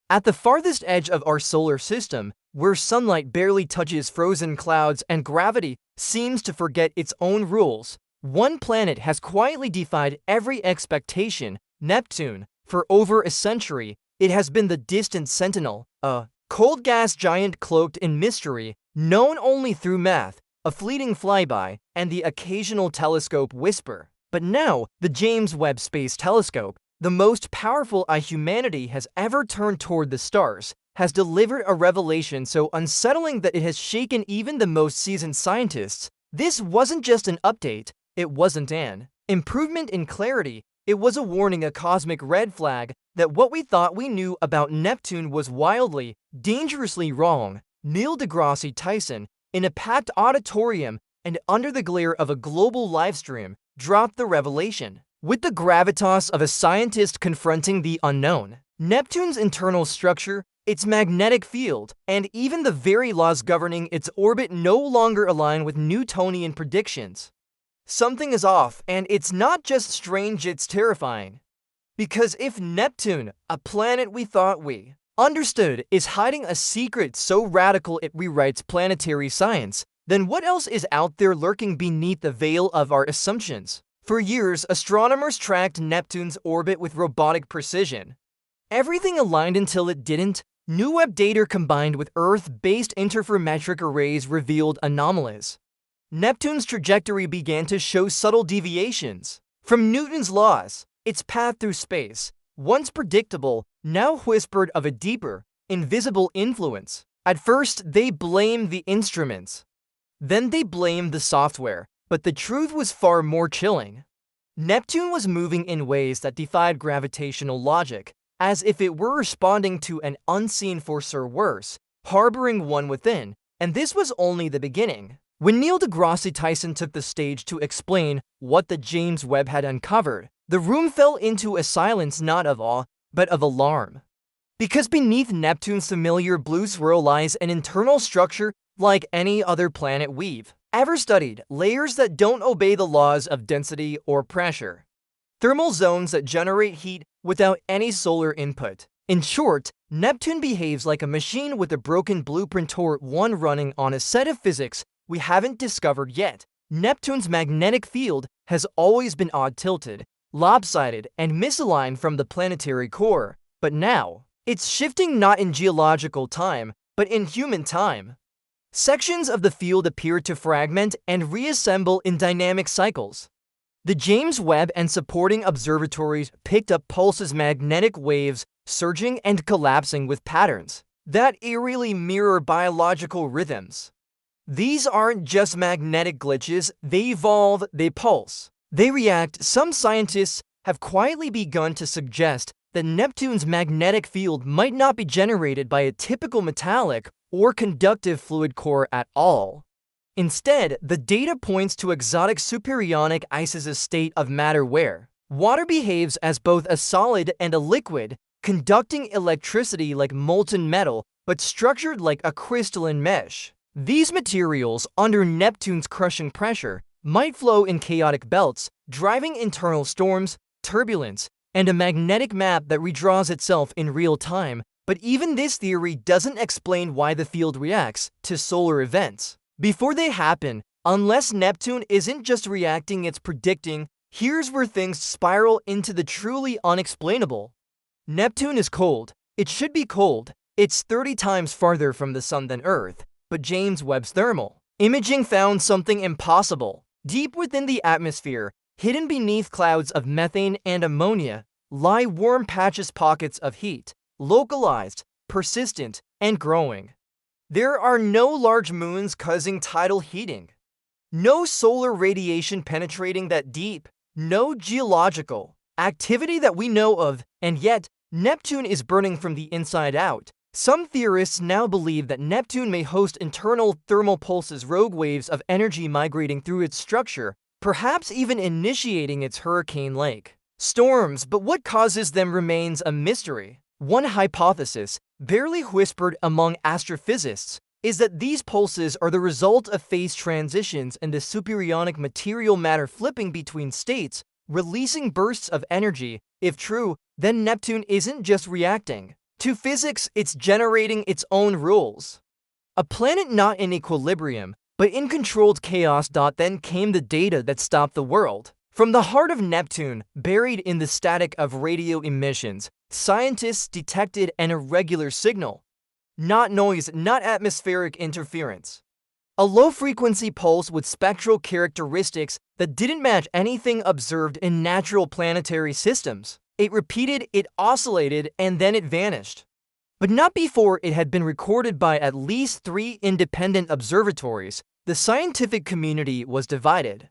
At the farthest edge of our solar system, where sunlight barely touches frozen clouds and gravity seems to forget its own rules, one planet has quietly defied every expectation: Neptune. For over a century, it has been the distant sentinel, a cold gas giant cloaked in mystery, known only through math, a fleeting flyby, and the occasional telescope whisper. But now, the James Webb Space Telescope, the most powerful eye humanity has ever turned toward the stars, has delivered a revelation so unsettling that it has shaken even the most seasoned scientists. This wasn't just an update, it wasn't an improvement in clarity, it was a warning, a cosmic red flag, that what we thought we knew about Neptune was wildly, dangerously wrong. Neil deGrasse Tyson, in a packed auditorium and under the glare of a global livestream, dropped the revelation. With the gravitas of a scientist confronting the unknown, Neptune's internal structure, its magnetic field, and even the very laws governing its orbit no longer align with Newtonian predictions. Something is off, and it's not just strange, it's terrifying. Because if Neptune, a planet we thought we understood, is hiding a secret so radical it rewrites planetary science, then what else is out there lurking beneath the veil of our assumptions? For years, astronomers tracked Neptune's orbit with robotic precision. Everything aligned until it didn't. New Webb data combined with Earth-based interferometric arrays revealed anomalies. Neptune's trajectory began to show subtle deviations from Newton's laws. Its path through space, once predictable, now whispered of a deeper, invisible influence. At first, they blamed the instruments. Then they blamed the software. But the truth was far more chilling. Neptune was moving in ways that defied gravitational logic, as if it were responding to an unseen force, or worse, harboring one within. And this was only the beginning. When Neil deGrasse Tyson took the stage to explain what the James Webb had uncovered, the room fell into a silence not of awe, but of alarm. Because beneath Neptune's familiar blue swirl lies an internal structure like any other planet we've ever studied, layers that don't obey the laws of density or pressure, thermal zones that generate heat without any solar input. In short, Neptune behaves like a machine with a broken blueprint, or one running on a set of physics we haven't discovered yet. Neptune's magnetic field has always been odd-tilted, lopsided, and misaligned from the planetary core, but now, it's shifting not in geological time, but in human time. Sections of the field appear to fragment and reassemble in dynamic cycles. The James Webb and supporting observatories picked up pulses, magnetic waves, surging and collapsing with patterns that eerily mirror biological rhythms. These aren't just magnetic glitches, they evolve, they pulse, they react. Some scientists have quietly begun to suggest that Neptune's magnetic field might not be generated by a typical metallic or conductive fluid core at all. Instead, the data points to exotic superionic ices, a state of matter where water behaves as both a solid and a liquid, conducting electricity like molten metal, but structured like a crystalline mesh. These materials, under Neptune's crushing pressure, might flow in chaotic belts, driving internal storms, turbulence, and a magnetic map that redraws itself in real time. But even this theory doesn't explain why the field reacts to solar events before they happen. Unless Neptune isn't just reacting, it's predicting. Here's where things spiral into the truly unexplainable. Neptune is cold. It should be cold. It's 30 times farther from the sun than Earth. But James Webb's thermal imaging found something impossible. Deep within the atmosphere, hidden beneath clouds of methane and ammonia, lie warm patches, pockets of heat, localized, persistent, and growing. There are no large moons causing tidal heating, no solar radiation penetrating that deep, no geological activity that we know of, and yet Neptune is burning from the inside out. Some theorists now believe that Neptune may host internal thermal pulses, rogue waves of energy migrating through its structure, perhaps even initiating its hurricane-like storms. But what causes them remains a mystery. One hypothesis, barely whispered among astrophysicists, is that these pulses are the result of phase transitions in the superionic material matter flipping between states, releasing bursts of energy. If true, then Neptune isn't just reacting. To physics, it's generating its own rules. A planet not in equilibrium, but in controlled chaos. Then came the data that stopped the world. From the heart of Neptune, buried in the static of radio emissions, scientists detected an irregular signal. Not noise, not atmospheric interference. A low-frequency pulse with spectral characteristics that didn't match anything observed in natural planetary systems. It repeated, it oscillated, and then it vanished. But not before it had been recorded by at least 3 independent observatories. The scientific community was divided.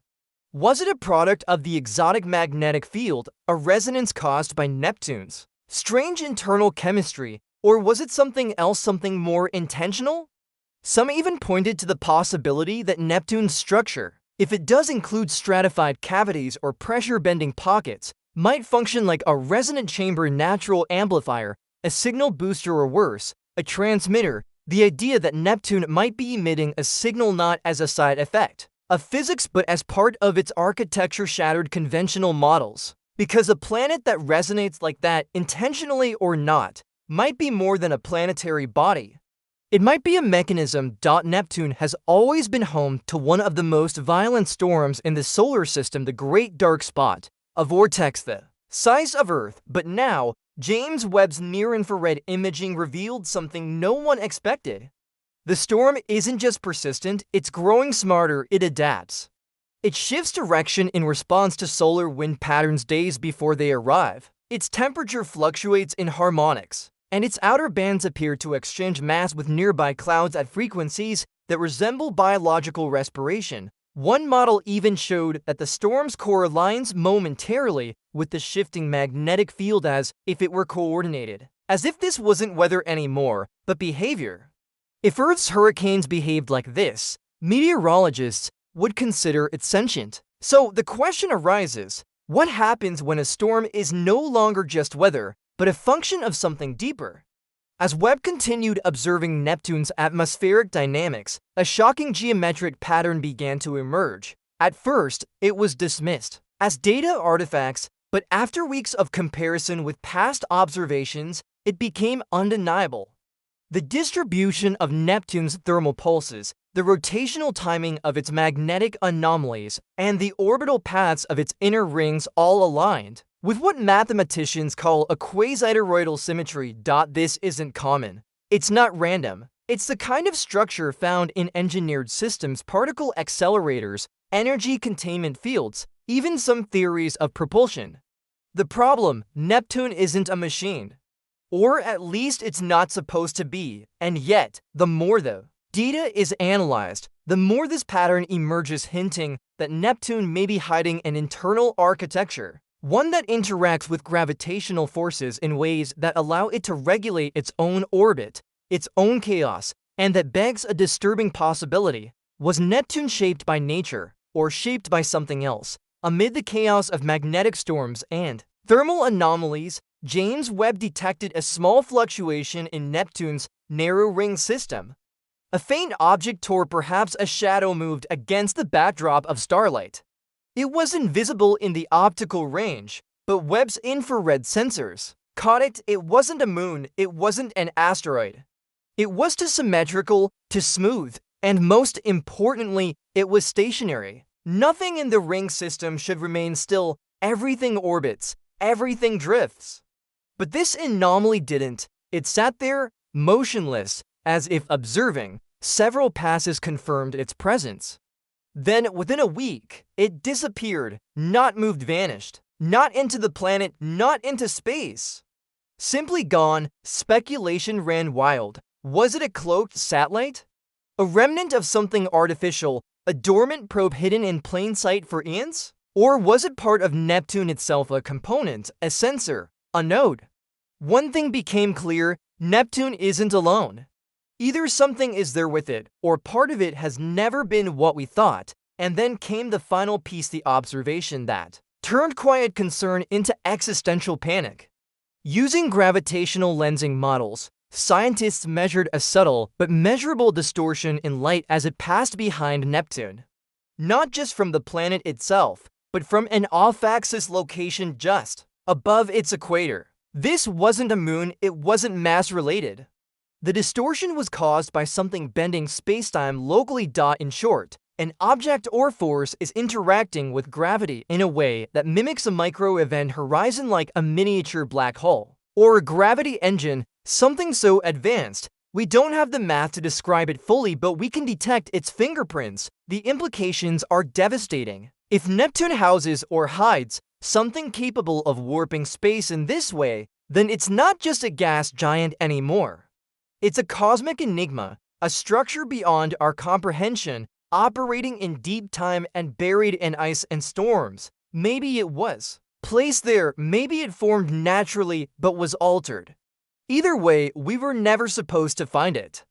Was it a product of the exotic magnetic field, a resonance caused by Neptune's strange internal chemistry, or was it something else, something more intentional? Some even pointed to the possibility that Neptune's structure, if it does include stratified cavities or pressure-bending pockets, might function like a resonant chamber natural amplifier, a signal booster, or worse, a transmitter. The idea that Neptune might be emitting a signal not as a side effect of physics but as part of its architecture shattered conventional models. Because a planet that resonates like that, intentionally or not, might be more than a planetary body. It might be a mechanism. Neptune has always been home to one of the most violent storms in the solar system, the Great Dark Spot, a vortex the size of Earth. But now, James Webb's near-infrared imaging revealed something no one expected. The storm isn't just persistent, it's growing smarter. It adapts. It shifts direction in response to solar wind patterns days before they arrive. Its temperature fluctuates in harmonics, and its outer bands appear to exchange mass with nearby clouds at frequencies that resemble biological respiration. One model even showed that the storm's core aligns momentarily with the shifting magnetic field as if it were coordinated. As if this wasn't weather anymore, but behavior. If Earth's hurricanes behaved like this, meteorologists would consider it sentient. So the question arises, what happens when a storm is no longer just weather, but a function of something deeper? As Webb continued observing Neptune's atmospheric dynamics, a shocking geometric pattern began to emerge. At first, it was dismissed as data artifacts, but after weeks of comparison with past observations, it became undeniable. The distribution of Neptune's thermal pulses, the rotational timing of its magnetic anomalies, and the orbital paths of its inner rings all aligned with what mathematicians call a quasi-toroidal symmetry. This isn't common. It's not random. It's the kind of structure found in engineered systems, particle accelerators, energy containment fields, even some theories of propulsion. The problem: Neptune isn't a machine. Or at least it's not supposed to be. And yet, the more the data is analyzed, the more this pattern emerges, hinting that Neptune may be hiding an internal architecture, one that interacts with gravitational forces in ways that allow it to regulate its own orbit, its own chaos, and that begs a disturbing possibility. Was Neptune shaped by nature, or shaped by something else? Amid the chaos of magnetic storms and thermal anomalies, James Webb detected a small fluctuation in Neptune's narrow ring system. A faint object, or perhaps a shadow, moved against the backdrop of starlight. It was invisible in the optical range, but Webb's infrared sensors caught it. It wasn't a moon, it wasn't an asteroid. It was too symmetrical, too smooth, and most importantly, it was stationary. Nothing in the ring system should remain still. Everything orbits, everything drifts. But this anomaly didn't. It sat there, motionless, as if observing. Several passes confirmed its presence. Then, within a week, it disappeared. Not moved, vanished. Not into the planet, not into space. Simply gone. Speculation ran wild. Was it a cloaked satellite? A remnant of something artificial? A dormant probe hidden in plain sight for eons? Or was it part of Neptune itself, a component, a sensor, a node? One thing became clear: Neptune isn't alone. Either something is there with it, or part of it has never been what we thought. And then came the final piece, the observation that turned quiet concern into existential panic. Using gravitational lensing models, scientists measured a subtle but measurable distortion in light as it passed behind Neptune. Not just from the planet itself, but from an off-axis location just above its equator. This wasn't a moon, it wasn't mass-related. The distortion was caused by something bending spacetime locally. In short, an object or force is interacting with gravity in a way that mimics a micro-event horizon like a miniature black hole, or a gravity engine, something so advanced we don't have the math to describe it fully, but we can detect its fingerprints. The implications are devastating. If Neptune houses or hides something capable of warping space in this way, then it's not just a gas giant anymore. It's a cosmic enigma, a structure beyond our comprehension, operating in deep time and buried in ice and storms. Maybe it was placed there, maybe it formed naturally but was altered. Either way, we were never supposed to find it.